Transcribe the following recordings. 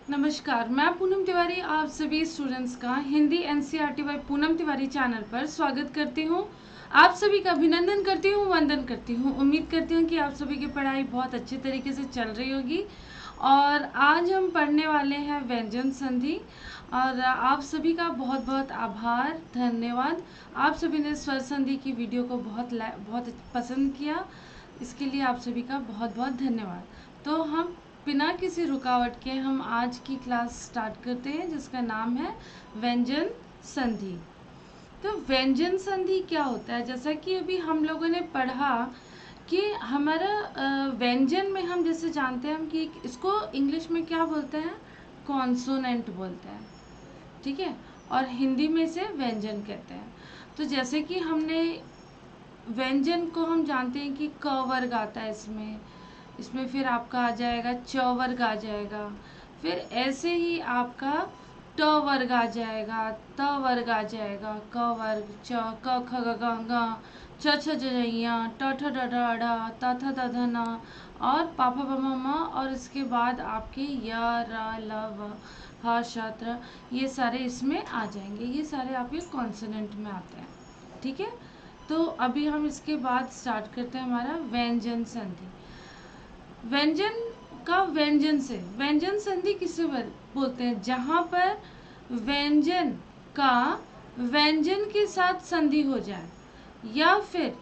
नमस्कार, मैं पूनम तिवारी आप सभी स्टूडेंट्स का Hindi NCERT by Poonam Tiwari channel पर स्वागत करती हूँ। आप सभी का अभिनंदन करती हूँ, वंदन करती हूँ। उम्मीद करती हूँ कि आप सभी की पढ़ाई बहुत अच्छे तरीके से चल रही होगी। और आज हम पढ़ने वाले हैं व्यंजन संधि। और आप सभी का बहुत बहुत आभार, धन्यवाद। आप सभी ने स्वर संधि की वीडियो को बहुत पसंद किया, इसके लिए आप सभी का बहुत बहुत धन्यवाद। तो हम बिना किसी रुकावट के हम आज की क्लास स्टार्ट करते हैं, जिसका नाम है व्यंजन संधि। तो व्यंजन संधि क्या होता है? जैसा कि अभी हम लोगों ने पढ़ा कि हमारा व्यंजन में हम जैसे जानते हैं हम कि इसको इंग्लिश में क्या बोलते हैं, कॉन्सोनेंट बोलते हैं, ठीक है। और हिंदी में से व्यंजन कहते हैं। तो जैसे कि हमने व्यंजन को हम जानते हैं कि क वर्ग आता है इसमें, फिर आपका आ जाएगा च वर्ग आ जाएगा, फिर ऐसे ही आपका ट वर्ग आ जाएगा, त वर्ग आ जाएगा, क वर्ग, च, क, ख, ग, घ, ङ, छ, छ, ज, झ, ञ, ट, ठ, ड, ढ, ढ, त, थ, द, ध, न और प, फ, ब, म, म। और इसके बाद आपके य, र, ल, व, ह, श, त्र, ये सारे इसमें आ जाएंगे। ये सारे आपके कॉन्सोनेंट में आते हैं, ठीक है। तो अभी हम इसके बाद स्टार्ट करते हैं हमारा व्यंजन संधि। व्यंजन का व्यंजन से, व्यंजन संधि किसे बोलते हैं? जहां पर व्यंजन का व्यंजन के साथ संधि हो जाए, या फिर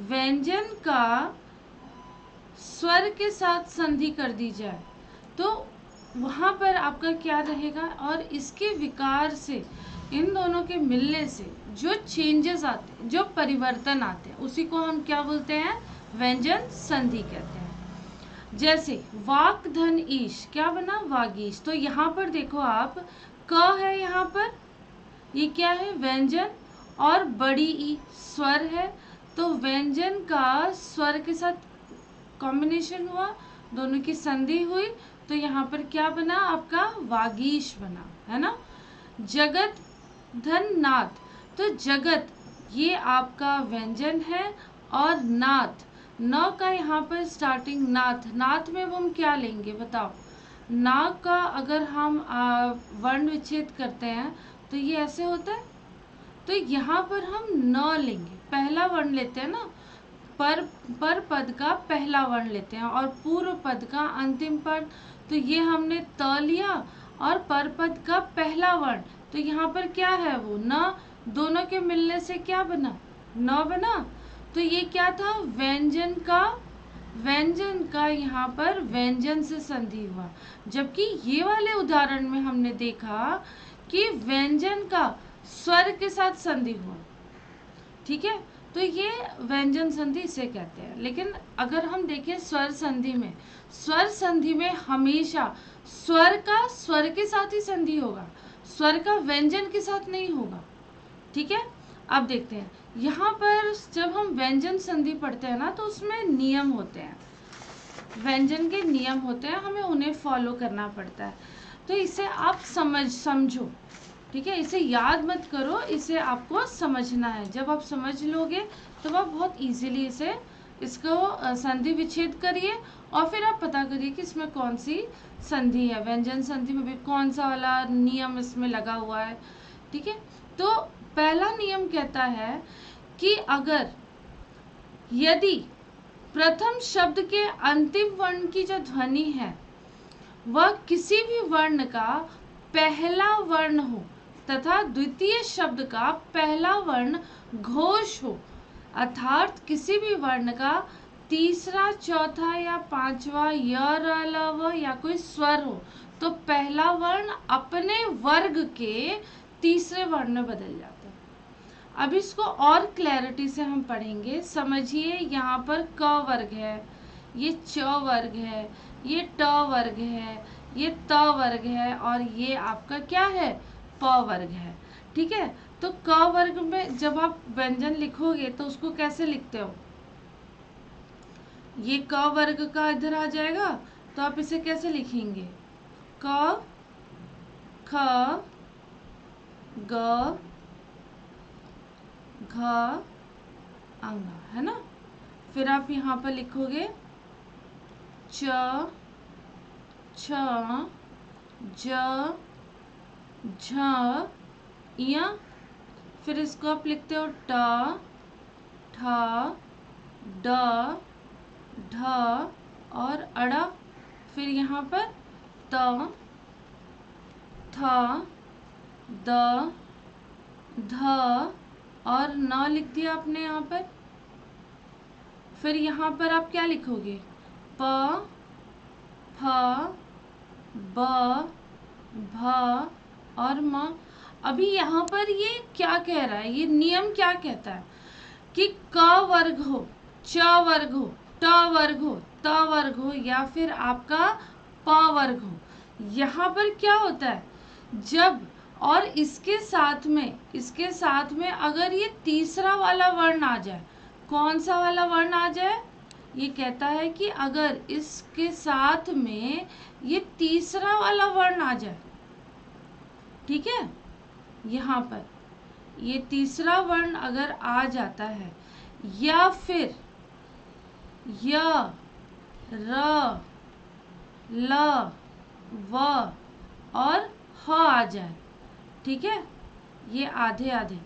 व्यंजन का स्वर के साथ संधि कर दी जाए, तो वहां पर आपका क्या रहेगा। और इसके विकार से, इन दोनों के मिलने से जो चेंजेस आते हैं, जो परिवर्तन आते हैं, उसी को हम क्या बोलते हैं? व्यंजन संधि कहते हैं। जैसे वाक धन ईश, क्या बना? वागीश। तो यहाँ पर देखो आप, क है यहाँ पर, ये क्या है? व्यंजन। और बड़ी ई स्वर है, तो व्यंजन का स्वर के साथ कॉम्बिनेशन हुआ, दोनों की संधि हुई, तो यहाँ पर क्या बना? आपका वागीश बना, है ना। जगत धन नाथ, तो जगत ये आपका व्यंजन है, और नाथ, न का यहाँ पर स्टार्टिंग नाथ, नाथ में हम क्या लेंगे बताओ? ना का अगर हम वर्ण विच्छेद करते हैं तो ये ऐसे होता है, तो यहाँ पर हम न लेंगे, पहला वर्ण लेते हैं ना, पर पद का पहला वर्ण लेते हैं और पूर्व पद का अंतिम पद। तो ये हमने त लिया, और पर पद का पहला वर्ण, तो यहाँ पर क्या है? वो न, दोनों के मिलने से क्या बना? न बना। तो ये क्या था? व्यंजन का यहाँ पर व्यंजन से संधि हुआ। जबकि ये वाले उदाहरण में हमने देखा कि व्यंजन का स्वर के साथ संधि हुआ, ठीक है। तो ये व्यंजन संधि इसे कहते हैं। लेकिन अगर हम देखें स्वर संधि में, स्वर संधि में हमेशा स्वर का स्वर के साथ ही संधि होगा, स्वर का व्यंजन के साथ नहीं होगा, ठीक है। अब देखते हैं यहाँ पर, जब हम व्यंजन संधि पढ़ते हैं ना, तो उसमें नियम होते हैं, व्यंजन के नियम होते हैं, हमें उन्हें फॉलो करना पड़ता है। तो इसे आप समझो, ठीक है। इसे याद मत करो, इसे आपको समझना है। जब आप समझ लोगे तो आप बहुत इजीली इसको संधि विच्छेद करिए, और फिर आप पता करिए कि इसमें कौन सी संधि है, व्यंजन संधि में भी कौन सा वाला नियम इसमें लगा हुआ है, ठीक है। तो पहला नियम कहता है कि यदि प्रथम शब्द के अंतिम वर्ण की जो ध्वनि है वह किसी भी वर्ण का पहला वर्ण हो, तथा द्वितीय शब्द का पहला वर्ण घोष हो, अर्थात किसी भी वर्ण का तीसरा, चौथा या पांचवा य, र, ल, व या कोई स्वर हो, तो पहला वर्ण अपने वर्ग के तीसरे वर्ण में बदल जाता है। अब इसको और क्लैरिटी से हम पढ़ेंगे। समझिए, यहाँ पर क वर्ग है, ये च वर्ग है, ये ट वर्ग है, ये त वर्ग है, और ये आपका क्या है? प वर्ग है, ठीक है। तो क वर्ग में जब आप व्यंजन लिखोगे तो उसको कैसे लिखते हो? ये क वर्ग का इधर आ जाएगा, तो आप इसे कैसे लिखेंगे? क, ख, ग, घ, अंगा, है ना। फिर आप यहाँ पर लिखोगे च, छ, ज, झ, य। फिर इसको आप लिखते हो ट, ठ, ड, ढ और अड़ा। फिर यहाँ पर त, थ, द, ध और न लिख दिया आपने यहाँ पर। फिर यहाँ पर आप क्या लिखोगे? प, फ, ब, भ और म। अभी यहाँ पर ये क्या कह रहा है, ये नियम क्या कहता है कि क वर्ग हो, च वर्ग हो, ट वर्ग हो, त वर्ग हो या फिर आपका प वर्ग हो। यहाँ पर क्या होता है, जब और इसके साथ में अगर ये तीसरा वाला वर्ण आ जाए, कौन सा वाला वर्ण आ जाए? ये कहता है कि अगर इसके साथ में ये तीसरा वाला वर्ण आ जाए, ठीक है, यहाँ पर ये तीसरा वर्ण अगर आ जाता है या फिर य, र, ल, व और ह आ जाए, ठीक है, ये आधे आधे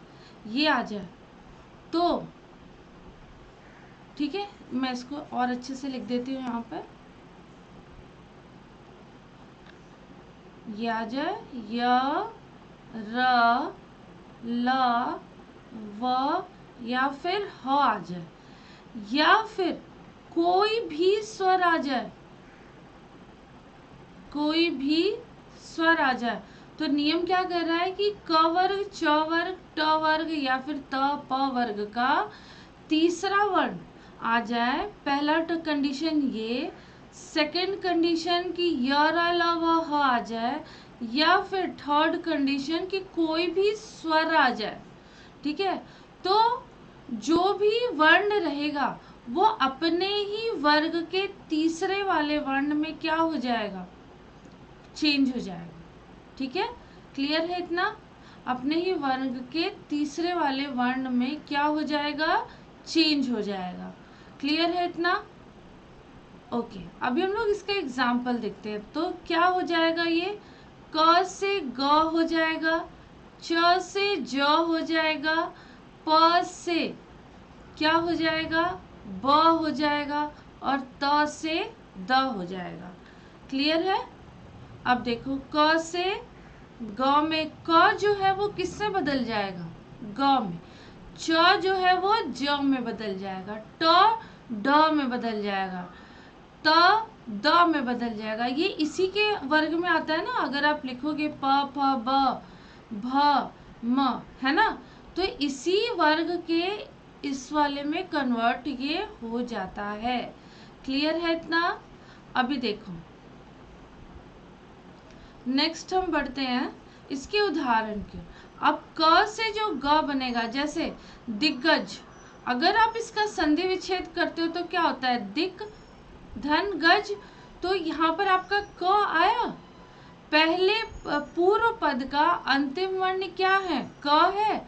ये आ जाए तो ठीक है, मैं इसको और अच्छे से लिख देती हूँ। यहाँ पर ये आ जाए य, र, ल, व या फिर ह आ जाए या फिर कोई भी स्वर आ जाए, कोई भी स्वर आ जाए। तो नियम क्या कर रहा है कि क वर्ग, च वर्ग, ट वर्ग या फिर त, प वर्ग का तीसरा वर्ण आ जाए। पहला कंडीशन ये, सेकंड कंडीशन कि य, र, ल, व, ह आ जाए या फिर थर्ड कंडीशन कि कोई भी स्वर आ जाए, ठीक है। तो जो भी वर्ण रहेगा वो अपने ही वर्ग के तीसरे वाले वर्ण में क्या हो जाएगा? चेंज हो जाएगा, ठीक है। क्लियर है इतना? अपने ही वर्ग के तीसरे वाले वर्ण में क्या हो जाएगा? चेंज हो जाएगा। क्लियर है इतना? ओके, अभी हम लोग इसका एग्जाम्पल देखते हैं। तो क्या हो जाएगा? ये क से ग हो जाएगा, च से ज हो जाएगा, प से क्या हो जाएगा? ब हो जाएगा और त से द हो जाएगा। क्लियर है? अब देखो क से ग में क जो है वो किससे बदल जाएगा? ग में। च जो है वो ज में बदल जाएगा, ट ड में बदल जाएगा, त द में बदल जाएगा। ये इसी के वर्ग में आता है ना। अगर आप लिखोगे प, फ, ब, भ, म, है ना, तो इसी वर्ग के इस वाले में कन्वर्ट ये हो जाता है। क्लियर है इतना? अभी देखो नेक्स्ट हम बढ़ते हैं इसके उदाहरण के। अब क से जो ग बनेगा, जैसे दिग्गज, अगर आप इसका संधि विच्छेद करते हो तो क्या होता है? दिक धन गज। तो यहाँ पर आपका क आया। पहले पूर्व पद का अंतिम वर्ण क्या है? क है।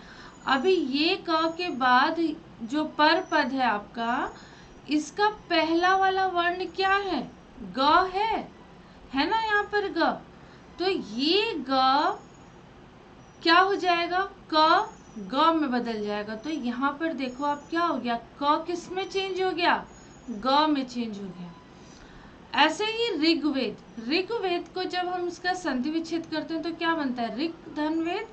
अभी ये क के बाद जो पर पद है आपका, इसका पहला वाला वर्ण क्या है? ग है ना यहाँ पर ग। तो ये ग क्या हो जाएगा? क ग में बदल जाएगा। तो यहाँ पर देखो आप क्या हो गया? क किस में चेंज हो गया? ग में चेंज हो गया। ऐसे ही ऋग्वेद, ऋग्वेद को जब हम इसका संधि विच्छेद करते हैं तो क्या बनता है? ऋग धन वेद।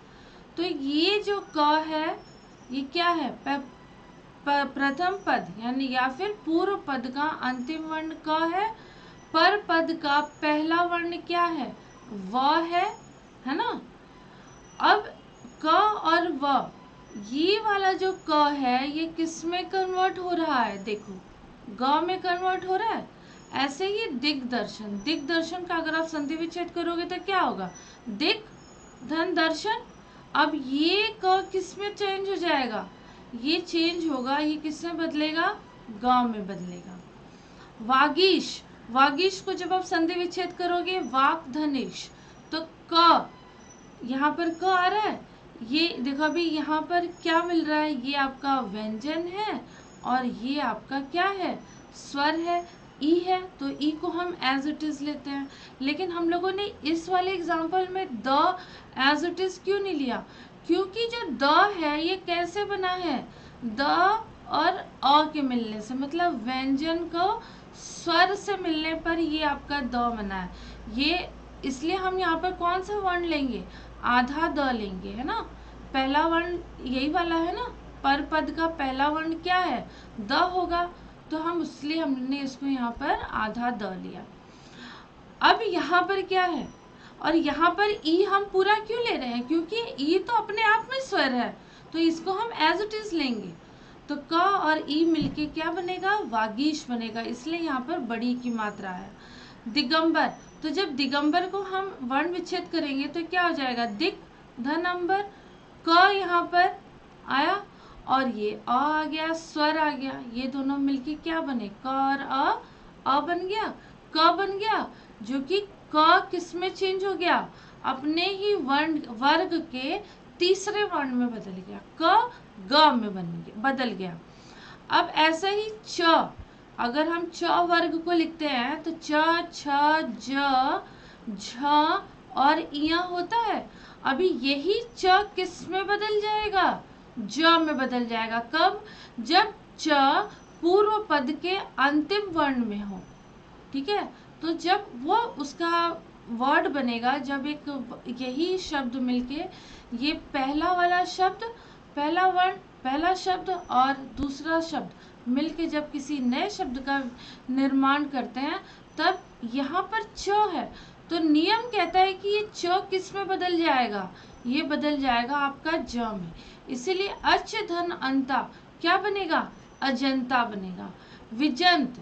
तो ये जो क है ये क्या है? प्रथम पद यानी या फिर पूर्व पद का अंतिम वर्ण क है। पर पद का पहला वर्ण क्या है? व है ना। अब क और व, ये वाला जो क है ये किस में कन्वर्ट हो रहा है? देखो ग में कन्वर्ट हो रहा है। ऐसे ही दिग्दर्शन, दिग्दर्शन का अगर आप संधि विच्छेद करोगे तो क्या होगा? दिक धन दर्शन। अब ये क किस में चेंज हो जाएगा? ये चेंज होगा, ये किस में बदलेगा? ग में बदलेगा। वागीश, वागीश को जब आप संधि विच्छेद करोगे वाक धनिश, तो क, यहाँ पर क आ रहा है। ये देखो अभी यहाँ पर क्या मिल रहा है? ये आपका व्यंजन है और ये आपका क्या है? स्वर है। ई है तो ई को हम एज इट इज लेते हैं, लेकिन हम लोगों ने इस वाले एग्जाम्पल में द एज इट इज क्यों नहीं लिया? क्योंकि जो द है ये कैसे बना है? द और अ के मिलने से, मतलब व्यंजन को स्वर से मिलने पर ये आपका द बना है। ये इसलिए हम यहाँ पर कौन सा वर्ण लेंगे? आधा द लेंगे, है ना। पहला वर्ण यही वाला है ना, पर पद का पहला वर्ण क्या है? द होगा, तो हम इसलिए हमने इसको यहाँ पर आधा द लिया। अब यहाँ पर क्या है? और यहाँ पर ई हम पूरा क्यों ले रहे हैं? क्योंकि ई तो अपने आप में स्वर है, तो इसको हम एज इट इज लेंगे। तो क और ई मिलके क्या बनेगा? वागीश बनेगा, इसलिए यहाँ पर बड़ी की मात्रा है। दिगंबर, तो जब दिगंबर को हम वर्ण विच्छेद करेंगे तो क्या हो जाएगा? दिक धन अंबर, क यहाँ पर आया और ये आ गया, स्वर आ गया, ये दोनों मिलके क्या बने? क और अ बन गया, क बन गया, जो कि क किस में चेंज हो गया? अपने ही वर्ण वर्ग के तीसरे वर्ण में बदल गया, क ग में बदल गया। अब ऐसा ही च, अगर हम च वर्ग को लिखते हैं तो च, छ, ज, झ और इया होता है। अभी यही च किस में बदल जाएगा? ज में बदल जाएगा। कब? जब च पूर्व पद के अंतिम वर्ण में हो, ठीक है। तो जब वो उसका वर्ड बनेगा, जब एक यही शब्द मिलके, ये पहला वाला शब्द, पहला वर्ण, पहला शब्द और दूसरा शब्द मिलके जब किसी नए शब्द का निर्माण करते हैं, तब यहाँ पर च है, तो नियम कहता है कि ये च किस में बदल जाएगा? ये बदल जाएगा आपका ज में। इसीलिए अच धन अंता क्या बनेगा? अजंता बनेगा। विजंत,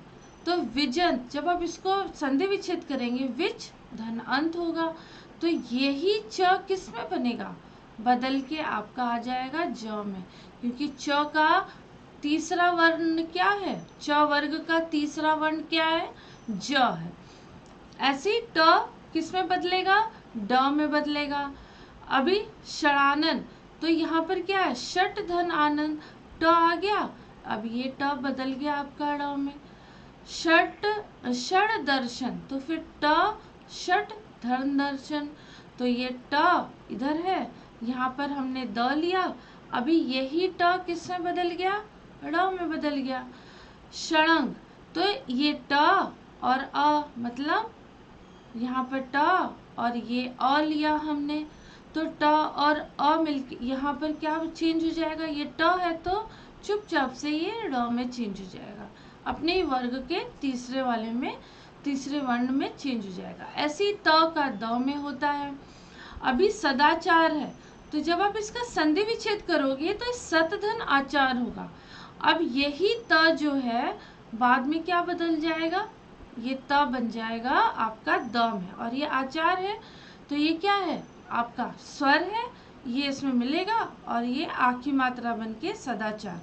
तो विजंत जब आप इसको संधि विच्छेद करेंगे, विच धन अंत होगा, तो यही च किस में बनेगा? बदल के आपका आ जाएगा ज में, क्योंकि च का तीसरा वर्ण क्या है? च वर्ग का तीसरा वर्ण क्या है? ज है। ऐसे ही ट किस में बदलेगा? ड में बदलेगा। अभी षडानन, तो यहाँ पर क्या है? षट धन आनंद, ट आ गया, अब ये ट बदल गया आपका ड में। षट षड दर्शन, तो फिर ट षट धन दर्शन, तो ये ट इधर है, यहाँ पर हमने द लिया, अभी यही ट किस में बदल गया? ड़ में बदल गया। षडंग, तो ये ट और अ, मतलब यहाँ पर ट और ये अ लिया हमने, तो ट और अ मिलके यहाँ पर क्या चेंज हो जाएगा? ये ट है तो चुपचाप से ये ड़ में चेंज हो जाएगा, अपने वर्ग के तीसरे वाले में, तीसरे वर्ण में चेंज हो जाएगा। ऐसे ही त का द में होता है। अभी सदाचार है, तो जब आप इसका संधि विच्छेद करोगे तो सत धन आचार होगा। अब यही त जो है बाद में क्या बदल जाएगा? ये त बन जाएगा आपका द में, और ये आचार है तो ये क्या है? आपका स्वर है, ये इसमें मिलेगा और ये आ की मात्रा बन के सदाचार।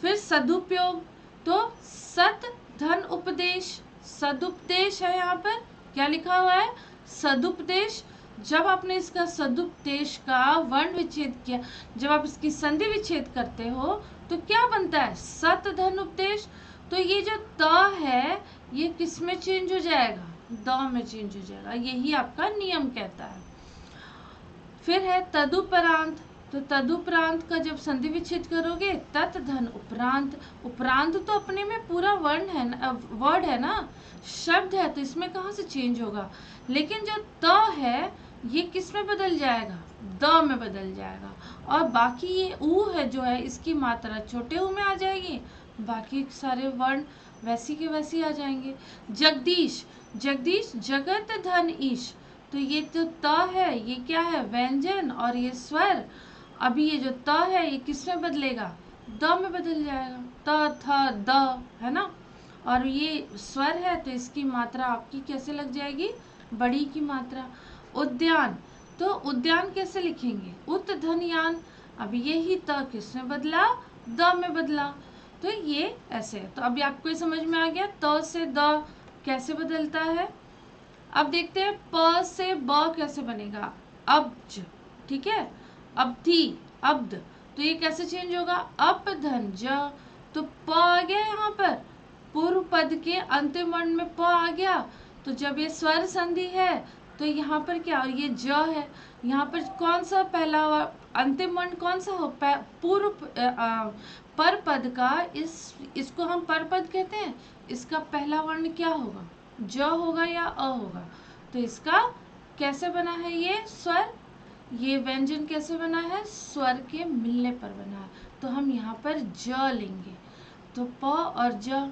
फिर सदुपयोग, तो सत धन उपदेश, सदुपदेश है, यहाँ पर क्या लिखा हुआ है? सदुपदेश। जब आपने इसका सदुपदेश का वर्ण विच्छेद किया, जब आप इसकी संधि विच्छेद करते हो तो क्या बनता है? सत धन उपदेश। तो ये जो त है ये किस में चेंज हो जाएगा? द में चेंज हो जाएगा, यही आपका नियम कहता है। फिर है तदुपरांत, तो तदुपरांत का जब संधि विच्छेद करोगे, तत् धन उपरांत, उपरांत तो अपने में पूरा वर्ण है ना, वर्ड है ना, शब्द है, तो इसमें कहाँ से चेंज होगा? लेकिन जो त है ये किस में बदल जाएगा? द में बदल जाएगा, और बाकी ये ऊ है जो है, इसकी मात्रा छोटे ऊ में आ जाएगी, बाकी सारे वर्ण वैसी के वैसी आ जाएंगे। जगदीश, जगदीश जगत धन ईश, तो ये जो त है ये क्या है? व्यंजन, और ये स्वर। अभी ये जो त है ये किस में बदलेगा? द में बदल जाएगा, त थ द, है ना, और ये स्वर है तो इसकी मात्रा आपकी कैसे लग जाएगी? बड़ी की मात्रा। उद्यान, तो उद्यान कैसे लिखेंगे? उत धन यान, अब यही त किस में बदला? द में बदला, तो ये ऐसे है। तो अभी आपको ये समझ में आ गया त से द कैसे बदलता है। अब देखते हैं प से ब कैसे बनेगा? अब्ज, ठीक है, अब्धि, अब्द, तो ये कैसे चेंज होगा? अप धन ज, तो प आ गया यहाँ पर, पूर्व पद के अंतिम वर्ण में प आ गया, तो जब ये स्वर संधि है तो यहाँ पर क्या, और ये ज है, यहाँ पर कौन सा पहला अंतिम वर्ण कौन सा हो, पूर्व पर पद का, इसको हम पर पद कहते हैं, इसका पहला वर्ण क्या होगा, ज होगा या अ होगा। तो इसका कैसे बना है ये स्वर, ये व्यंजन कैसे बना है, स्वर के मिलने पर बना है। तो हम यहाँ पर ज लेंगे, तो प और ज,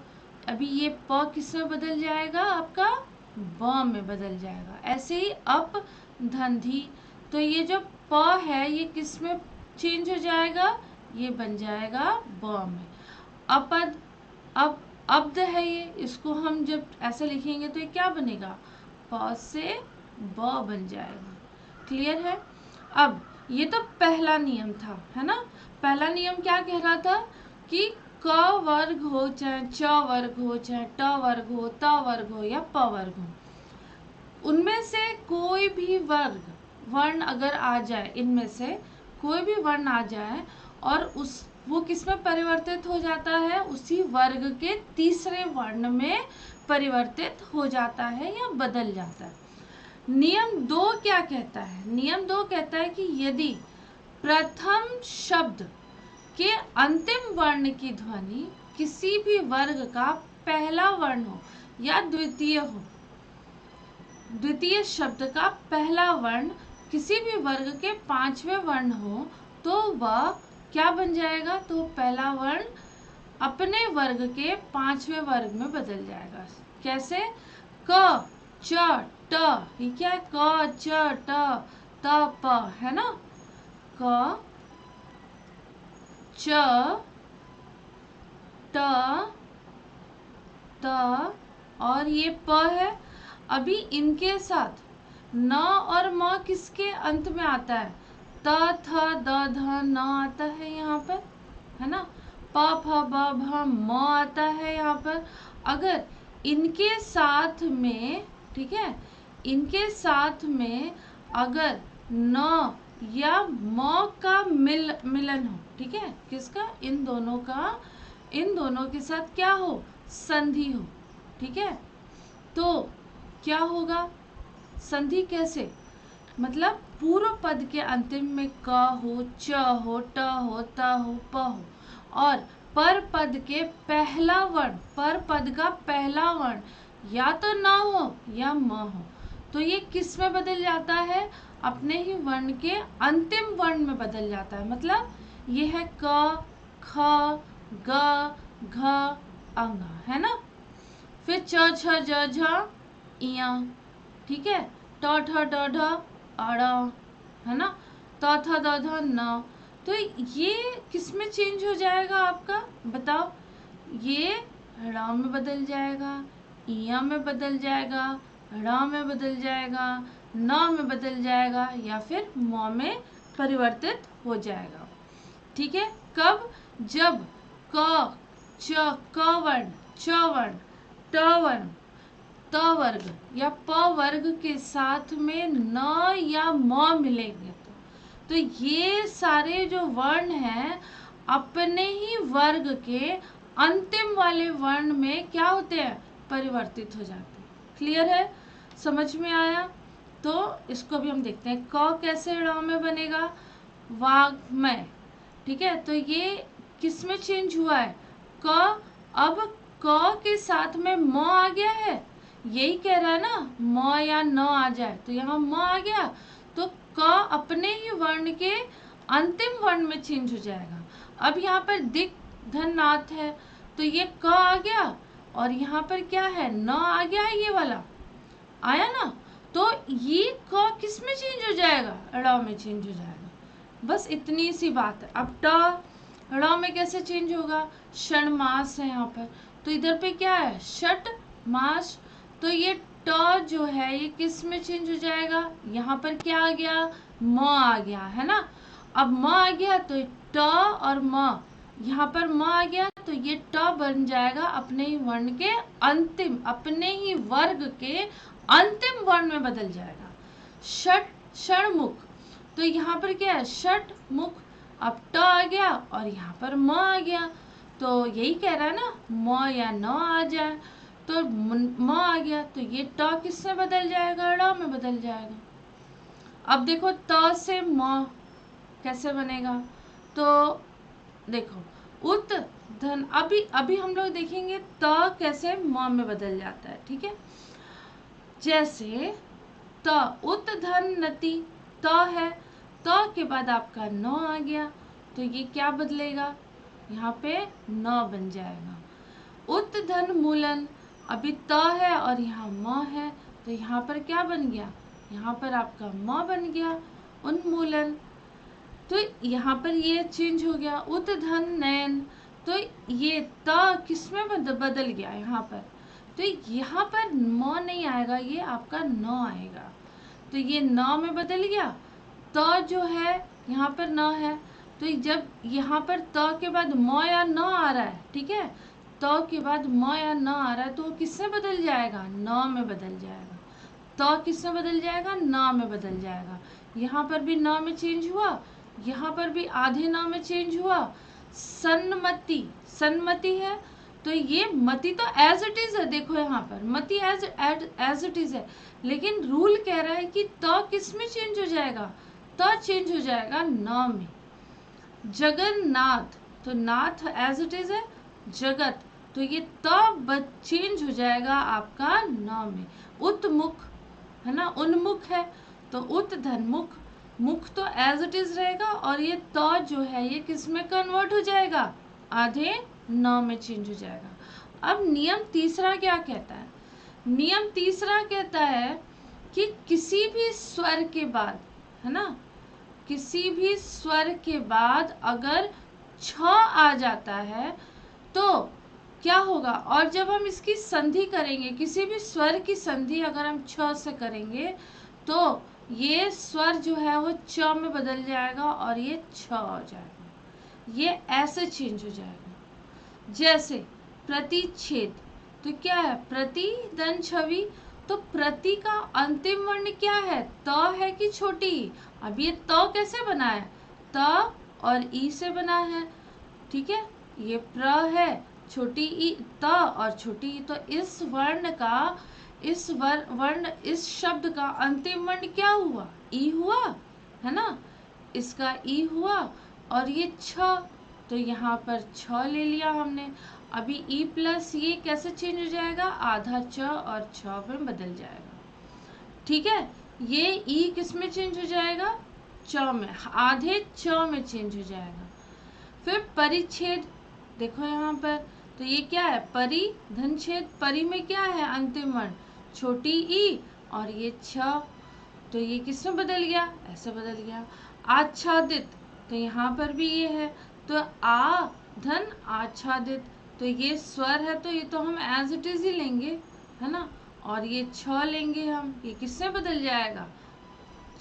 अभी ये प किस में बदल जाएगा, आपका ब में बदल जाएगा। ऐसे ही अप धंधी, तो ये जो प है ये किस में चेंज हो जाएगा, ये बन जाएगा ब में। अपद, अब अब्द है ये, इसको हम जब ऐसे लिखेंगे तो ये क्या बनेगा, प से ब बन जाएगा। क्लियर है। अब ये तो पहला नियम था, है ना। पहला नियम क्या कह रहा था कि क वर्ग हो चाहे च वर्ग हो चाहे ट वर्ग हो त वर्ग हो या प वर्ग हो, उनमें से कोई भी वर्ण अगर आ जाए, इनमें से कोई भी वर्ण आ जाए और वो किस में परिवर्तित हो जाता है, उसी वर्ग के तीसरे वर्ण में परिवर्तित हो जाता है या बदल जाता है। नियम 2 क्या कहता है, नियम 2 कहता है कि यदि प्रथम शब्द के अंतिम वर्ण की ध्वनि किसी भी वर्ग का पहला वर्ण हो या द्वितीय हो, द्वितीय शब्द का पहला वर्ण किसी भी वर्ग के 5वें वर्ण हो, तो वह क्या बन जाएगा, तो पहला वर्ण अपने वर्ग के 5वें वर्ग में बदल जाएगा। कैसे, क च ट, ये क्या है, क च ट त प, है ना, क च ट त और ये प है। अभी इनके साथ न और म किसके अंत में आता है, त थ द ध न आता है यहाँ पर, है ना, प फ ब भ म आता है यहाँ पर। अगर इनके साथ में, ठीक है, इनके साथ में अगर न या म का मिलन हो, ठीक है, किसका, इन दोनों का, इन दोनों के साथ क्या हो, संधि हो, ठीक है, तो क्या होगा, संधि कैसे, मतलब पूर्व पद के अंतिम में क हो, च हो, ट हो, त हो, प हो, और पर पद के पहला वर्ण, पर पद का पहला वर्ण या तो न हो या म हो, तो ये किस में बदल जाता है, अपने ही वर्ण के अंतिम वर्ण में बदल जाता है। मतलब ये है क, ख, ग, घ, अंग, है ना। फिर च छ ज झ इया, ठीक है, ट ठ ड ढ अड़, है ना, त थ द ध न, तो ये किस में चेंज हो जाएगा आपका, बताओ, ये ड़ में बदल जाएगा, इया में बदल जाएगा, ड़ में बदल जाएगा, न में बदल जाएगा, या फिर म में परिवर्तित हो जाएगा। ठीक है, कब, जब क च क वर्ण, च वर्ण, ट वर्ण, त वर्ग या प वर्ग के साथ में न या म मिलेंगे, तो ये सारे जो वर्ण हैं अपने ही वर्ग के अंतिम वाले वर्ण में क्या होते हैं, परिवर्तित हो जाते हैं। क्लियर है, समझ में आया। तो इसको भी हम देखते हैं, क कैसे ड़ में बनेगा, वाग्मय, ठीक है, तो ये किस में चेंज हुआ है, क, अब क के साथ में म आ गया है, यही कह रहा है ना, म या न आ जाए, तो यहाँ म आ गया, तो क अपने ही वर्ण के अंतिम वर्ण में चेंज हो जाएगा। अब यहाँ पर दिक धन नाथ है, तो ये क आ गया और यहाँ पर क्या है, न आ गया है, ये वाला आया ना, तो ये क किस में चेंज हो जाएगा, ड़ में चेंज हो जाएगा। बस इतनी सी बात है। अब ट ड़ में कैसे चेंज होगा, षण मास है यहाँ पर, तो इधर पे क्या है, षट मास, तो ये ट जो है ये किस में चेंज हो जाएगा, यहाँ पर क्या आ गया, म आ गया, है ना। अब म आ गया तो ट और म, यहाँ पर म आ गया तो ये ट बन जाएगा अपने ही वर्ण के अंतिम, अपने ही वर्ग के अंतिम वर्ण में बदल जाएगा। षट षणमुख, तो यहाँ पर क्या है, षट मुख, अब ट आ गया और यहाँ पर म आ गया, तो यही कह रहा है ना, म या न आ जाए, तो म आ गया, तो ये ट किससे बदल जाएगा, ड़ में बदल जाएगा। अब देखो त से म कैसे बनेगा, तो देखो उत धन, अभी हम लोग देखेंगे त कैसे म में बदल जाता है, ठीक है। जैसे त उत धन नति, त है, त के बाद आपका न आ गया, तो ये क्या बदलेगा, यहाँ पे न बन जाएगा। उत धन मूलन, अभी त है और यहाँ म है, तो यहाँ पर क्या बन गया, यहाँ पर आपका म बन गया, उन्मूलन। तो यहाँ पर ये चेंज हो गया। उत धन नयन, तो ये त किसमें बदल गया यहाँ पर, तो यहाँ पर म नहीं आएगा, ये आपका न आएगा, तो ये न में बदल गया। त जो है यहाँ पर न है, तो जब यहाँ पर त के बाद म या न आ रहा है, ठीक है, त के बाद म या न आ रहा है, तो वो किससे बदल जाएगा, न में बदल जाएगा। त किससे बदल जाएगा, न में बदल जाएगा। यहाँ पर भी न में चेंज हुआ, यहाँ पर भी आधे न में चेंज हुआ। सन्मति, सन्मति है, तो ये मति तो एज इट इज है, देखो यहाँ पर मति एज इट इज है, लेकिन रूल कह रहा है कि त किस में चेंज हो जाएगा, त चेंज हो जाएगा न में। जगन्नाथ, तो नाथ एज इट इज है, जगत, तो ये त चेंज हो जाएगा आपका न में। उत्मुख है ना, उन्मुख है, तो उत धन मुख, मुख तो एज इट इज रहेगा, और ये त जो है ये किस में कन्वर्ट हो जाएगा, आधे न में चेंज हो जाएगा। अब नियम तीसरा क्या कहता है, नियम तीसरा कहता है कि किसी भी स्वर के बाद, है ना, किसी भी स्वर के बाद अगर छ आ जाता है तो क्या होगा, और जब हम इसकी संधि करेंगे, किसी भी स्वर की संधि अगर हम छ से करेंगे, तो ये स्वर जो है वो च में बदल जाएगा और ये छ हो जाएगा, ये ऐसे चेंज हो जाएगा। जैसे प्रतिच्छेद, तो क्या है, प्रति धन छवि, तो प्रति का अंतिम वर्ण क्या है, त है कि छोटी ई। अब ये त कैसे बना है, त और ई से बना है, ठीक है, ये प्र है, छोटी ई त और छोटी ई, तो इस वर्ण का, इस वर्ण, इस शब्द का अंतिम वर्ण क्या हुआ, ई हुआ, है ना, इसका ई हुआ, और ये छ, तो यहाँ पर छ ले लिया हमने। अभी ई प्लस ये कैसे चेंज हो जाएगा, आधा छ और छ में बदल जाएगा, ठीक है। ये ई किस में चेंज हो जाएगा, च में, आधे च में चेंज हो जाएगा। फिर परिच्छेद, देखो यहाँ पर, तो ये क्या है, परि धन छेद, परि में क्या है अंतिम वर्ण, छोटी ई, और ये छ, तो ये किस में बदल गया, ऐसे बदल गया। आच्छादित, तो यहाँ पर भी ये है, तो आ धन आच्छादित, तो ये स्वर है, तो ये तो हम एज इट इज ही लेंगे, है ना, और ये छ लेंगे हम, ये किससे बदल जाएगा,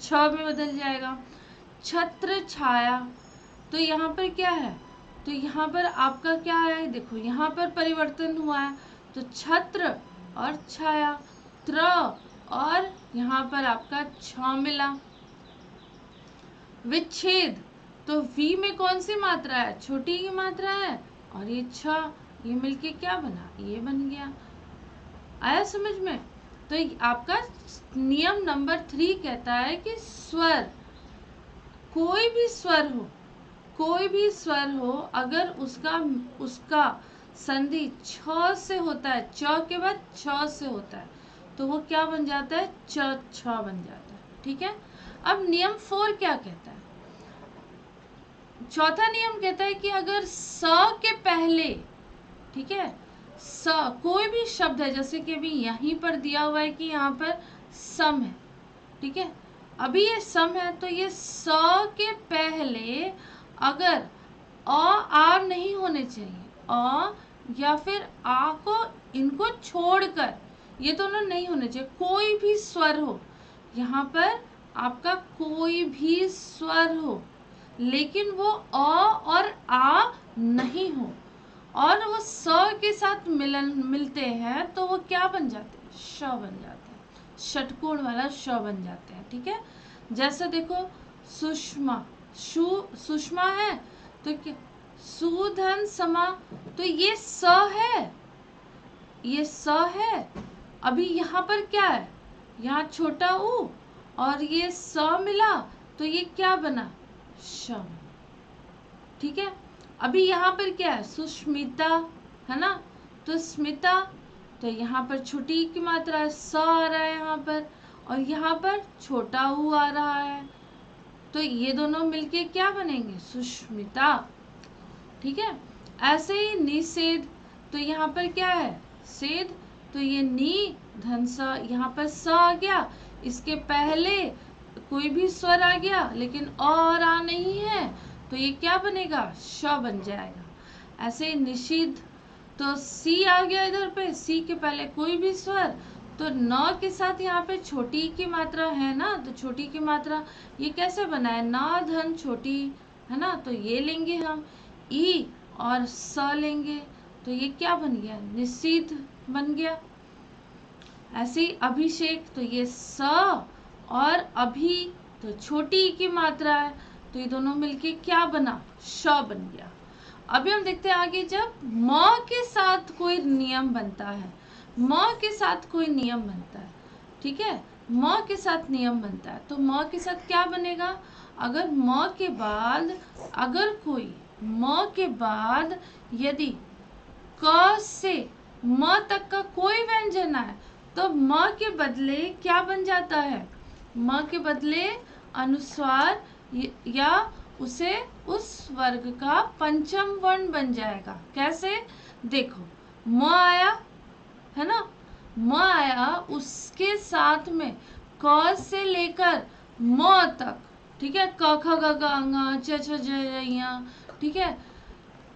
छ में बदल जाएगा। छत्र छाया, तो यहाँ पर क्या है, तो यहाँ पर आपका क्या है, देखो यहाँ पर परिवर्तन हुआ है, तो छत्र और छाया, त्र और यहाँ पर आपका छ मिला। विच्छेद, तो वी में कौन सी मात्रा है, छोटी की मात्रा है, और ये छ, ये मिलके क्या बना, ये बन गया। आया समझ में। तो आपका नियम नंबर 3 कहता है कि स्वर, कोई भी स्वर हो, कोई भी स्वर हो, अगर उसका संधि छ से होता है, च के बाद छ से होता है, तो वो क्या बन जाता है, च छ बन जाता है, ठीक है। अब नियम 4 क्या कहता है, चौथा नियम कहता है कि अगर स के पहले, ठीक है, स कोई भी शब्द है, जैसे कि अभी यहीं पर दिया हुआ है कि यहाँ पर सम है, ठीक है, अभी ये सम है, तो ये स के पहले अगर आ नहीं होने चाहिए, अ या फिर आ को, इनको छोड़कर ये दोनों नहीं होने चाहिए, कोई भी स्वर हो, यहाँ पर आपका कोई भी स्वर हो, लेकिन वो अ और आ नहीं हो, और वो स के साथ मिलते हैं, तो वो क्या बन जाते हैं, श बन जाते हैं, षटकोण वाला श बन जाते हैं, ठीक है। जैसे देखो सुषमा, सुषमा है, तो क्या, सुधन समा, तो ये स है, ये स है। अभी यहाँ पर क्या है, यहाँ छोटा ऊ और ये स मिला तो ये क्या बना, श। ठीक है, अभी यहाँ पर क्या है, सुष्मिता है ना, तो स्मिता, तो यहाँ पर छोटी ई की मात्रा है, स आ रहा है यहाँ पर, और यहाँ पर छोटा ऊ आ रहा है, तो ये दोनों मिलके क्या बनेंगे, सुष्मिता। ठीक है, ऐसे ही निषेध, तो यहाँ पर क्या है, सेध, तो ये नी धन स, यहाँ पर स आ गया, इसके पहले कोई भी स्वर आ गया लेकिन और आ नहीं है, तो ये क्या बनेगा, श बन जाएगा। ऐसे ही निषिद्ध, तो सी आ गया इधर पे, सी के पहले कोई भी स्वर, तो न के साथ यहाँ पे छोटी की मात्रा है ना, तो छोटी की मात्रा ये कैसे बना है, ना धन छोटी है ना, तो ये लेंगे हम ई और स लेंगे, तो ये क्या बन गया, निषिद्ध बन गया। ऐसे ही अभिषेक, तो ये स और अभी, तो छोटी ई की मात्रा है, तो ये दोनों मिलके क्या बना, श बन गया। अभी हम देखते हैं आगे, जब म के साथ कोई नियम बनता है, म के साथ कोई नियम बनता है, ठीक है, म के साथ नियम बनता है, तो म के साथ क्या बनेगा, अगर म के बाद, अगर कोई म के बाद यदि क से म तक का कोई व्यंजन है, तो म के बदले क्या बन जाता है, म के बदले अनुस्वार या उसे उस वर्ग का पंचम वर्ण बन जाएगा। कैसे, देखो म आया है ना, म आया, उसके साथ में क से लेकर म तक, ठीक है, क ख ग घ ङ च छ ज ञ, ठीक है,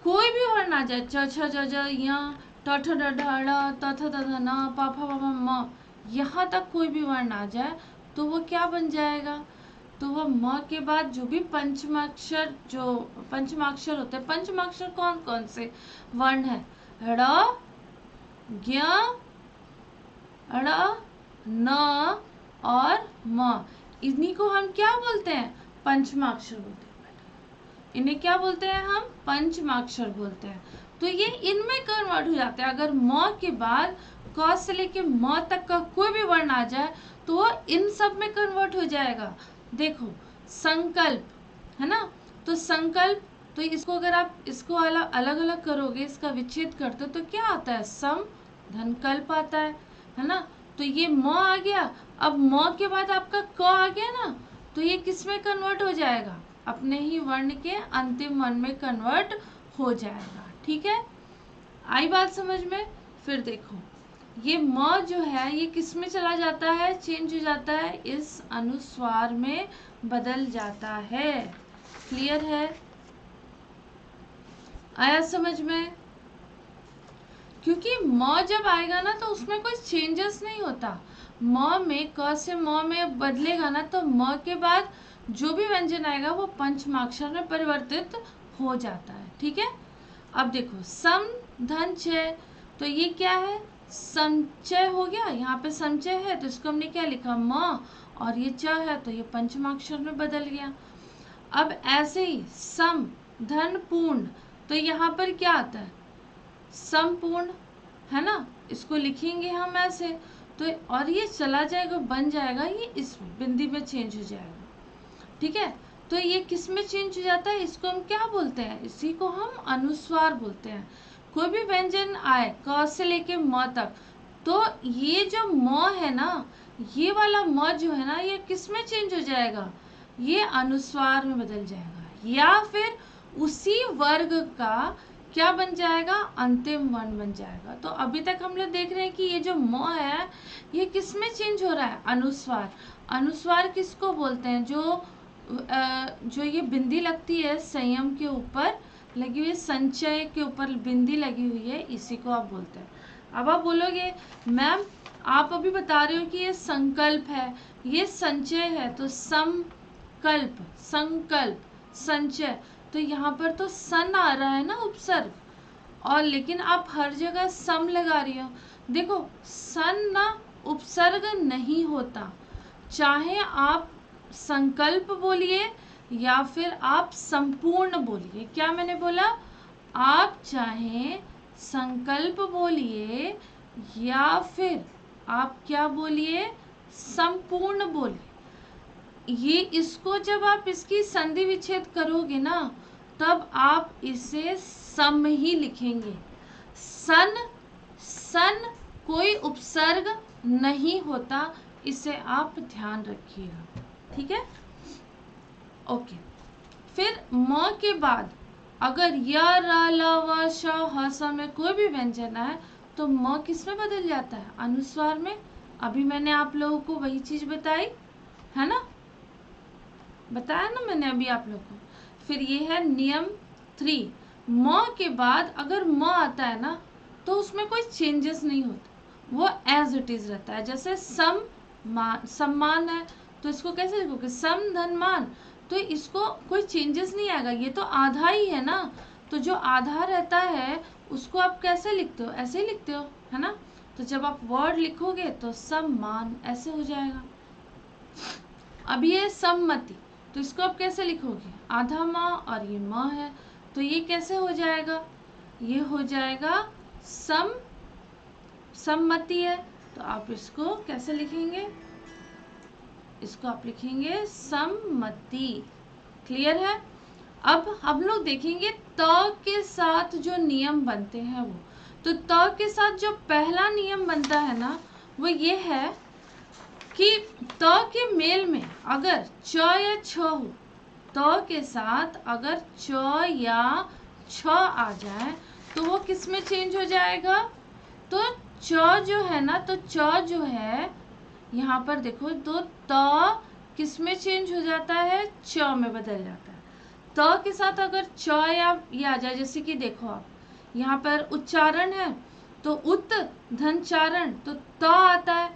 कोई भी वर्ण आ जाए, च छ ज ज ञ, ट ठ ड ढ ढ़, त थ द ध न, प फ ब भ म, यहाँ तक कोई भी वर्ण आ जाए तो वो क्या बन जाएगा, तो वह म के बाद जो भी पंचमाक्षर, जो पंचमाक्षर होते हैं, पंचमाक्षर कौन कौन से वर्ण है, ड़, ज्ञ, ण, न और म, इन्हीं को हम क्या बोलते हैं, पंचमाक्षर बोलते हैं। इन्हें क्या बोलते हैं हम, पंचमाक्षर बोलते हैं। तो ये इनमें कन्वर्ट हो जाते हैं, अगर म के बाद क से लेके म तक का कोई भी वर्ण आ जाए तो वो इन सब में कन्वर्ट हो जाएगा। देखो संकल्प है ना, तो संकल्प, तो इसको अगर आप इसको अलग अलग करोगे, इसका विच्छेद करते हो तो क्या आता है, सम धन कल्प आता है ना, तो ये म आ गया। अब म के बाद आपका क आ गया ना, तो ये किस में कन्वर्ट हो जाएगा, अपने ही वर्ण के अंतिम वर्ण में कन्वर्ट हो जाएगा। ठीक है, आई बात समझ में। फिर देखो ये म जो है ये किस में चला जाता है, चेंज हो जाता है, इस अनुस्वार में बदल जाता है। क्लियर है, आया समझ में। क्योंकि म जब आएगा ना तो उसमें कोई चेंजेस नहीं होता, म में क से म में बदलेगा ना, तो म के बाद जो भी व्यंजन आएगा वो पंचमाक्षर में परिवर्तित हो जाता है। ठीक है, अब देखो सम धन चय, तो ये क्या है, संचय हो गया, यहाँ पे संचय है तो इसको हमने क्या लिखा, म, और ये च है तो ये पंचमाक्षर में बदल गया। अब ऐसे ही सम धन पूर्ण, तो यहाँ पर क्या आता है, संपूर्ण है ना, इसको लिखेंगे हम ऐसे, तो और ये चला जाएगा, बन जाएगा, ये इस बिंदी में चेंज हो जाएगा। ठीक है, तो ये किस में चेंज हो जाता है, इसको हम क्या बोलते हैं, इसी को हम अनुस्वार बोलते हैं। कोई भी व्यंजन आए क से लेके म तक, तो ये जो म है ना, ये वाला म जो है ना, ये किस में चेंज हो जाएगा, ये अनुस्वार में बदल जाएगा, या फिर उसी वर्ग का क्या बन जाएगा, अंतिम वर्ण बन जाएगा। तो अभी तक हम लोग देख रहे हैं कि ये जो म है ये किस में चेंज हो रहा है, अनुस्वार। अनुस्वार किसको बोलते हैं, जो ये बिंदी लगती है संयम के ऊपर लगी हुई है, संचय के ऊपर बिंदी लगी हुई है, इसी को आप बोलते हैं। अब आप बोलोगे मैम आप अभी बता रहे हो कि ये संकल्प है, ये संचय है, तो समकल्प, संकल्प, संचय, तो यहाँ पर तो सन आ रहा है ना उपसर्ग, और लेकिन आप हर जगह सम लगा रही हो। देखो सन ना उपसर्ग नहीं होता, चाहे आप संकल्प बोलिए या फिर आप संपूर्ण बोलिए। क्या मैंने बोला, आप चाहे संकल्प बोलिए या फिर आप क्या बोलिए, संपूर्ण बोलिए। ये इसको जब आप इसकी संधि विच्छेद करोगे ना, तब आप इसे सम ही लिखेंगे। सन, सन कोई उपसर्ग नहीं होता, इसे आप ध्यान रखिएगा, ठीक है। ओके, फिर म के बाद अगर य, र, ल, व, श, ह, स में कोई भी व्यंजन है तो म किस में बदल जाता है, अनुस्वार में। अभी मैंने आप लोगों को वही चीज बताई है ना, बताया ना मैंने अभी आप लोगों को। फिर ये है नियम 3, म के बाद अगर म आता है ना तो उसमें कोई चेंजेस नहीं होता, वो एज इट इज रहता है। जैसे सम्मान है तो इसको कैसे लिखोगे, सम धन मान, तो इसको कोई चेंजेस नहीं आएगा, ये तो आधा ही है ना। तो जो आधा रहता है उसको आप कैसे लिखते हो, ऐसे ही लिखते हो है ना। तो जब आप वर्ड लिखोगे तो सम्मान ऐसे हो जाएगा। अब ये सम्मति, तो इसको आप कैसे लिखोगे, आधा माँ और ये माँ है, तो ये कैसे हो जाएगा, ये हो जाएगा सम्मति है, तो आप इसको कैसे लिखेंगे, इसको आप लिखेंगे सम्मति। क्लियर है। अब हम लोग देखेंगे त के साथ जो नियम बनते हैं वो, तो त के साथ जो पहला नियम बनता है ना वो ये है कि त के मेल में अगर च या छ हो, त के साथ अगर च या छ आ जाए तो वो किस में चेंज हो जाएगा, तो च जो है ना, तो च जो है यहाँ पर देखो, तो त किस में चेंज हो जाता है, च में बदल जाता है। त के साथ अगर च या ये आ जाए, जैसे कि देखो आप यहाँ पर उच्चारण है तो उत धनचारण, तो त आता है,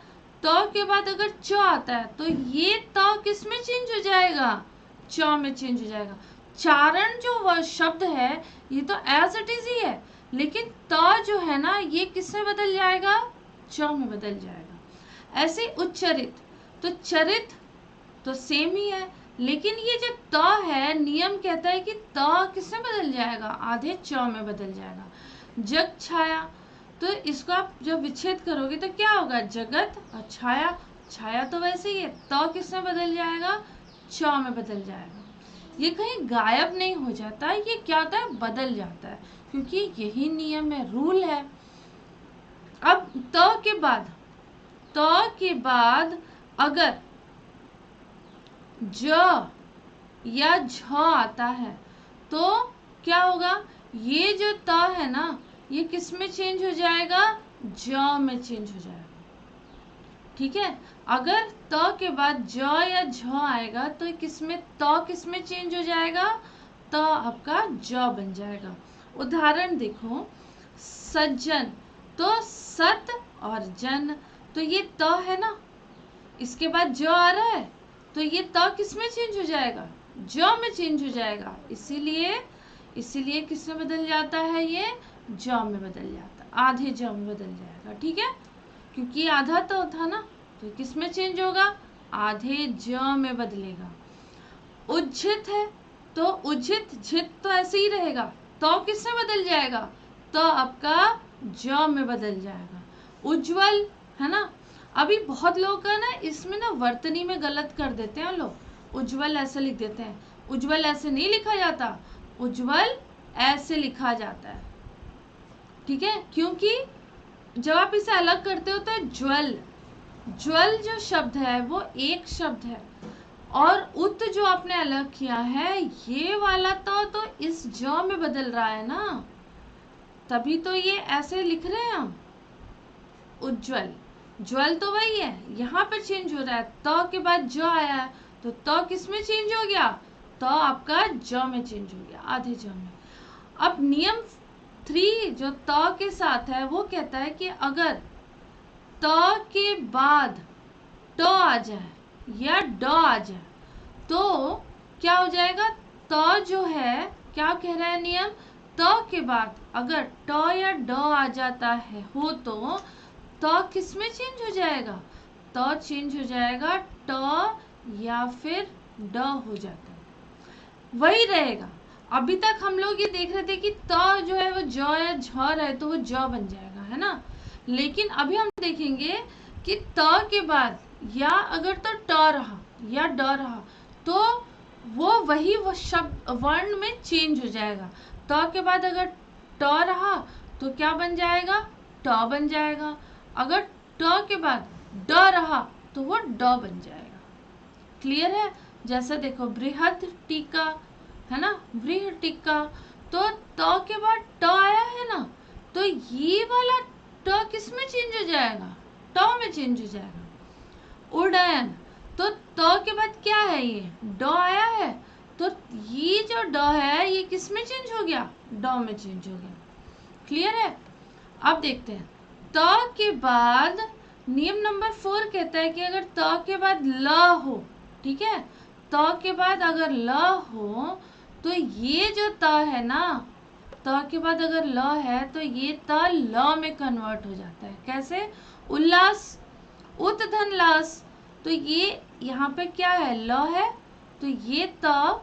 त के बाद अगर च आता है तो ये त किस में चेंज हो जाएगा, च में चेंज हो जाएगा। चारण जो वह शब्द है ये तो एज इट इज ही है, लेकिन त जो है ना ये किस में बदल जाएगा, च में बदल जाएगा। ऐसे उच्चरित, तो चरित तो सेम ही है, लेकिन ये जो त है नियम कहता है कि त किस में बदल जाएगा, आधे च में बदल जाएगा। जग छाया, तो इसको आप जब विच्छेद करोगे तो क्या होगा, जगत और छाया, छाया तो वैसे ही है, त किस में बदल जाएगा, च में बदल जाएगा। ये कहीं गायब नहीं हो जाता, ये क्या होता है, बदल जाता है, क्योंकि यही नियम है, रूल है। अब त के बाद अगर ज या झ आता है तो क्या होगा, ये जो त है ना ये किस में चेंज हो जाएगा, ज में चेंज हो जाएगा, ठीक है। अगर त के बाद ज या झ आएगा तो किस में, त किस में चेंज हो जाएगा, त आपका ज बन जाएगा। उदाहरण देखो, सज्जन, तो सत और जन, तो ये त है ना, इसके बाद ज आ रहा है तो ये त किस में चेंज हो जाएगा, ज में चेंज हो जाएगा, इसीलिए किस में बदल जाता है, ये ज में बदल जाता है, आधे ज में बदल जाएगा, ठीक है। क्योंकि आधा तो था ना, तो किस में चेंज होगा, आधे ज में बदलेगा। उज्झित है तो उज्झित झित तो ऐसे ही रहेगा, तो किस में बदल जाएगा, तो आपका ज में बदल जाएगा। उज्जवल है ना, अभी बहुत लोग का ना इसमें ना वर्तनी में गलत कर देते हैं लोग, उज्जवल ऐसे लिख देते हैं, उज्जवल ऐसे नहीं लिखा जाता, उज्जवल ऐसे लिखा जाता है, ठीक है। क्योंकि जब आप इसे अलग करते हो तो ज्वल, ज्वल जो शब्द है वो एक शब्द है, और उत जो आपने अलग किया है ये वाला तो इस ज में बदल रहा है ना, तभी तो ये ऐसे लिख रहे हैं हम, उज्जवल, ज्वल तो वही है, यहाँ पर चेंज हो रहा है, त के बाद ज आया है तो त किस में चेंज हो गया, त आपका ज में चेंज हो गया, आधे ज में। अब नियम 3 जो त के साथ है वो कहता है कि अगर त के बाद ट आ जाए या ड आ जाए तो क्या हो जाएगा, त जो है, क्या कह रहा है नियम, त के बाद अगर ट या ड आ जाता है हो तो त किस में चेंज हो जाएगा, त चेंज हो जाएगा ट या फिर ड हो जाता है, वही रहेगा। अभी तक हम लोग ये देख रहे थे कि त जो है वो ज या झ रहे तो वो ज बन जाएगा, है ना। लेकिन अभी हम देखेंगे कि त के बाद या अगर तो ट रहा या ड रहा तो वो वही वो शब्द वर्ण में चेंज हो जाएगा। त के बाद अगर ट रहा तो क्या बन जाएगा, ट बन जाएगा। अगर ट के बाद ड रहा तो वो ड बन जाएगा। क्लियर है। जैसे देखो बृहद टीका, है ना, बृहद टीका, तो त के बाद ट आया है ना, तो ये वाला ट किस में चेंज हो जाएगा, ट में चेंज हो जाएगा। उड्डयन, तो त के बाद क्या है, ये ड आया है, तो ये जो ड है ये किस में चेंज हो गया, ड में चेंज हो गया। क्लियर है। अब देखते हैं त के बाद नियम नंबर 4 कहता है कि अगर त के बाद ल हो, ठीक है, त के बाद अगर ल हो तो ये जो त है ना, त के बाद अगर ल है तो ये त ल में कन्वर्ट हो जाता है। कैसे, उल्लास, उत्धन लास, तो ये यहाँ पे क्या है, ल है, तो ये त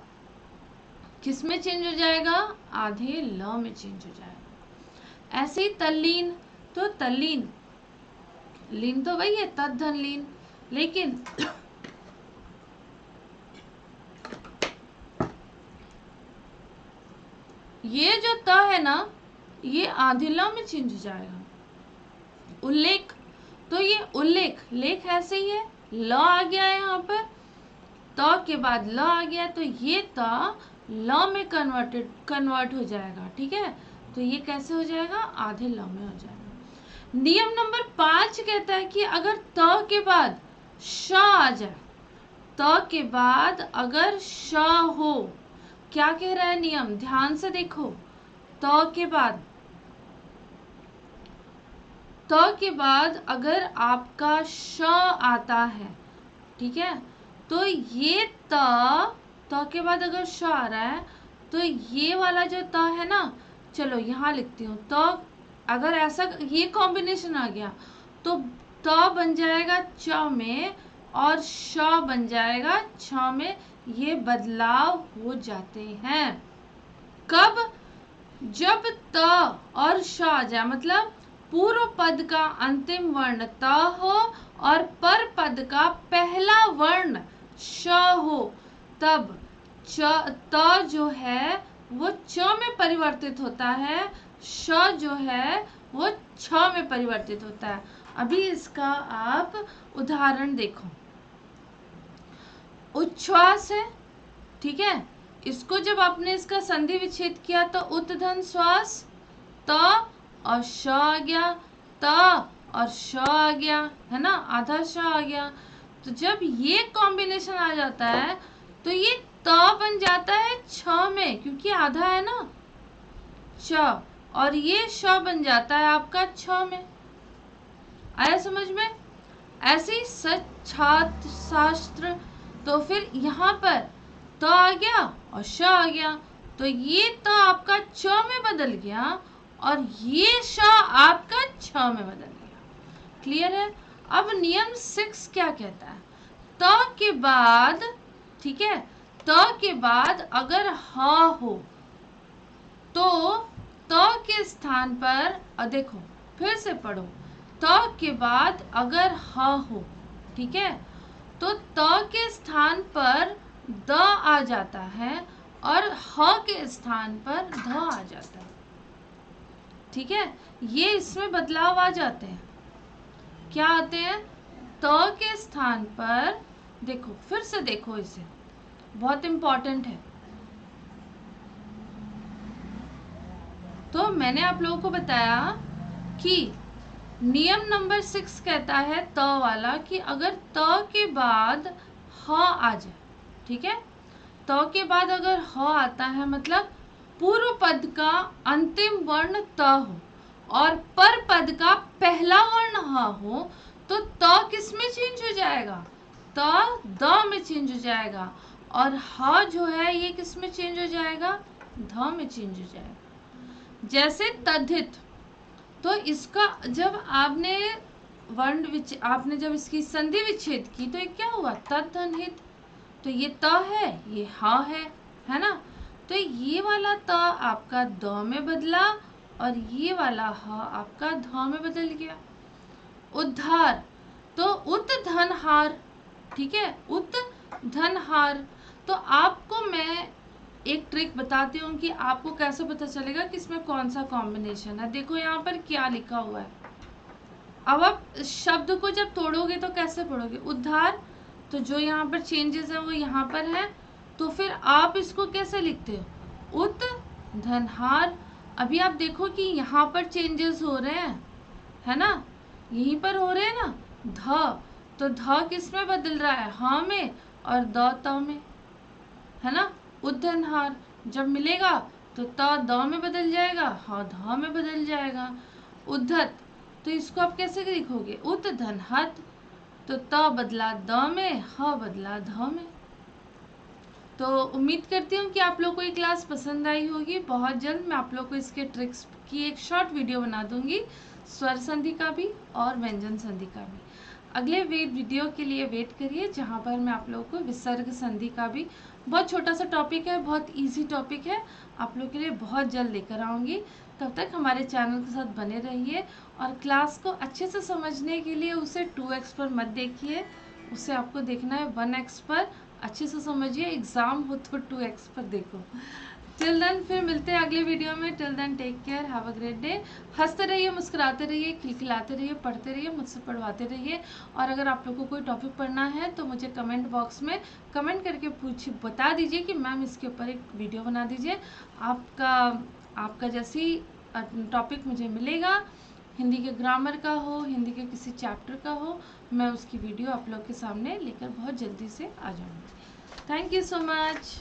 किस में चेंज हो जाएगा, आधे ल में चेंज हो जाएगा। ऐसे ही तल्लीन, तो तल्लीन, लीन तो वही है तद्धन लीन, लेकिन ये जो त है ना ये आधे ल में चेंज हो जाएगा। उल्लेख, तो ये उल्लेख, लेख ऐसे ही है, ल आ गया है यहाँ पर, त के बाद ल आ गया तो ये त ल में कन्वर्ट हो जाएगा। ठीक है, तो ये कैसे हो जाएगा, आधे ल में हो जाएगा। नियम नंबर 5 कहता है कि अगर त के बाद श आ जाए, त के बाद अगर श हो, क्या कह रहा है नियम, ध्यान से देखो, त के बाद अगर आपका श आता है, ठीक है, तो ये त के बाद अगर श आ रहा है तो ये वाला जो त है ना, चलो यहाँ लिखती हूँ, त अगर ऐसा ये कॉम्बिनेशन आ गया तो त बन जाएगा च में और श बन जाएगा छ में, ये बदलाव हो जाते हैं। कब, जब त और श आ जाए, मतलब पूर्व पद का अंतिम वर्ण त हो और पर पद का पहला वर्ण श हो, तब त जो है वो च में परिवर्तित होता है, श जो है वो छ में परिवर्तित होता है। अभी इसका आप उदाहरण देखो, उच्छ्वास है, ठीक है, इसको जब आपने इसका संधि विच्छेद किया तो उत्धन श्वास, त और श आ गया, त और श आ गया, है ना, आधा श आ गया। तो जब ये कॉम्बिनेशन आ जाता है तो ये त बन जाता है छ में, क्योंकि आधा है ना च, और ये श बन जाता है आपका छ में। आया समझ में। ऐसे ही छात्र शास्त्र, तो फिर यहाँ पर त आ गया और श आ गया, तो ये त आपका च में बदल गया और ये श आपका छ में बदल गया। क्लियर है। अब नियम 6 क्या कहता है, त के बाद, ठीक है, त के बाद अगर ह हो तो त के स्थान पर, देखो फिर से पढ़ो, त के बाद अगर ह हो, ठीक है, तो त के स्थान पर द आ जाता है और ह के स्थान पर ध आ जाता है। ठीक है, ये इसमें बदलाव आ जाते हैं। क्या आते हैं, त के स्थान पर, देखो फिर से देखो, इसे बहुत इंपॉर्टेंट है। तो मैंने आप लोगों को बताया कि नियम नंबर 6 कहता है त वाला कि अगर त के बाद ह आ जाए, ठीक है, त के बाद अगर ह आता है मतलब पूर्व पद का अंतिम वर्ण त हो और पर पद का पहला वर्ण ह हो, तो त किस में चेंज हो जाएगा, त द में चेंज हो जाएगा, और ह जो है ये किस में चेंज हो जाएगा, ध में चेंज हो जाएगा। जैसे तद्धित, तो इसका जब आपने जब इसकी संधि विच्छेद की तो ये क्या हुआ, तद्धनित, तो ये त है, ये ह है ना, तो ये वाला त आपका द में बदला और ये वाला ह आपका ध में बदल गया। उद्धार, तो उत धन हार, ठीक है, उत धन हार। तो आपको मैं एक ट्रिक बताती हूँ कि आपको कैसे पता चलेगा कि इसमें कौन सा कॉम्बिनेशन है। देखो यहाँ पर क्या लिखा हुआ है। अब आप शब्द को जब तोड़ोगे तो कैसे पढ़ोगे? उद्धार, तो जो यहाँ पर चेंजेस है वो यहाँ पर है, तो फिर आप इसको कैसे लिखते हो? उत धनहार। अभी आप देखो कि यहाँ पर चेंजेस हो रहे हैं, है ना, यहीं पर हो रहे हैं ना। ध, तो ध किस में बदल रहा है? ह में, और द त में, है ना। उद्धनहार जब मिलेगा तो त द में बदल जाएगा, ह ध में बदल जाएगा। उद्धत, तो इसको आप कैसे लिखोगे? उत धनहत, तो त बदला द में, ह बदला ध में। तो उम्मीद करती हूँ कि आप लोग को ये क्लास पसंद आई होगी। बहुत जल्द मैं आप लोग को इसके ट्रिक्स की एक शॉर्ट वीडियो बना दूंगी, स्वर संधि का भी और व्यंजन संधि का भी। अगले वीडियो के लिए वेट करिए, जहाँ पर मैं आप लोगों को विसर्ग संधि का भी, बहुत छोटा सा टॉपिक है, बहुत इजी टॉपिक है, आप लोग के लिए बहुत जल्द लेकर आऊँगी। तब तक हमारे चैनल के साथ बने रहिए और क्लास को अच्छे से समझने के लिए उसे 2x पर मत देखिए, उसे आपको देखना है 1x पर। अच्छे से समझिए, एग्ज़ाम हो तो 2x पर देखो। टिल देन फिर मिलते हैं अगले वीडियो में। Till then take care, have a great day. हंसते रहिए, मुस्कुराते रहिए, खिलखिलाते रहिए, पढ़ते रहिए, मुझसे पढ़वाते रहिए। और अगर आप लोगों को कोई टॉपिक पढ़ना है तो मुझे कमेंट बॉक्स में कमेंट करके बता दीजिए कि मैम इसके ऊपर एक वीडियो बना दीजिए। आपका जैसी टॉपिक मुझे मिलेगा, हिंदी के ग्रामर का हो, हिंदी के किसी चैप्टर का हो, मैं उसकी वीडियो आप लोग के सामने लेकर बहुत जल्दी से आ जाऊँगी। Thank you so much.